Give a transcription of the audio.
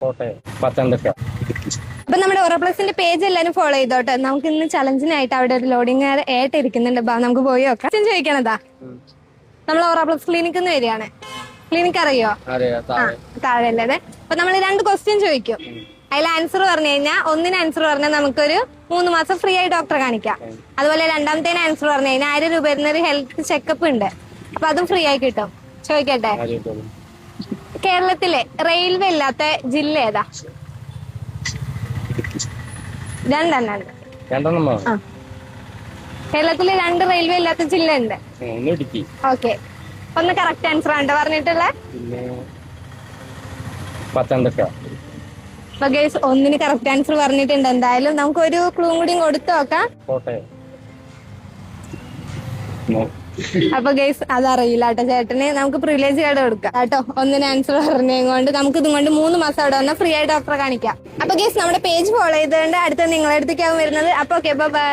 കോട്ടയം, പത്തനംതിട്ട. അപ്പൊ നമ്മുടെ ഓറോപ്ലസിന്റെ പേജ് എല്ലാരും ഫോളോ ചെയ്തോട്ടെ. നമുക്ക് ഇന്ന് ചലഞ്ചിനായിട്ട് അവിടെ ഒരു ലോഡിംഗ് ആയിട്ട് ഇരിക്കുന്നുണ്ട്. നമുക്ക് പോയി നോക്കാം. ചോദിക്കണതാ, നമ്മൾ ഓറോപ്ലസ് ക്ലിനിക്കിൽ നിന്ന് വരികയാണ്. ക്ലിനിക്ക് അറിയോ? താഴെ അല്ലേ? അപ്പൊ നമ്മൾ 2 ക്വസ്റ്റ്യൻ ചോദിക്കും. അതിൽ ആൻസർ പറഞ്ഞു കഴിഞ്ഞാൽ ഒന്നിന് ആൻസർ പറഞ്ഞാൽ നമുക്കൊരു 3 മാസം ഫ്രീ ആയി ഡോക്ടറെ കാണിക്കാം. അതുപോലെ രണ്ടാമത്തേന് ആൻസർ പറഞ്ഞു കഴിഞ്ഞാൽ 1000 രൂപ ഒരു ഹെൽത്ത് ചെക്കപ്പ് ഉണ്ട്. അപ്പൊ അതും ഫ്രീ ആയി കിട്ടും. ചോദിക്കട്ടെ, കേരളത്തിലെ റെയിൽവേ ഇല്ലാത്ത ജില്ല ഏതാ? രണ്ടെണ്ണം. കേരളത്തില് 2 റെയിൽവേ ഇല്ലാത്ത ജില്ല ഉണ്ട്. ഓക്കെ, ഒന്ന് കറക്റ്റ് ആൻസർ ആണ് പറഞ്ഞിട്ടുള്ള. പത്തനംതിട്ട. അപ്പൊ ഗൈസ് ഒന്നിന് കറക്റ്റ് ആൻസർ പറഞ്ഞിട്ടുണ്ട്. എന്തായാലും നമുക്ക് ഒരു ക്ലൂ കൂടിയും കൊടുത്തു നോക്കാം. കോട്ടയം. അപ്പൊ ഗൈസ് അതറിയില്ല കേട്ടോ ചേട്ടന്. നമുക്ക് പ്രിവിലേജ് കാർഡ് കൊടുക്കാം കേട്ടോ. ഒന്നിന് ആൻസർ പറഞ്ഞുകൊണ്ട് നമുക്ക് ഇതും കൊണ്ട് 3 മാസം അവിടെ വന്നാൽ ഫ്രീ ആയി ഡോക്ടറെ കാണിക്കാം. അപ്പൊ ഗൈസ് നമ്മുടെ പേജ് ഫോളോ ചെയ്തുകൊണ്ട് അടുത്ത നിങ്ങളുടെ അടുത്തേക്കാവും വരുന്നത്. അപ്പൊ ഓക്കെ, ബൈ.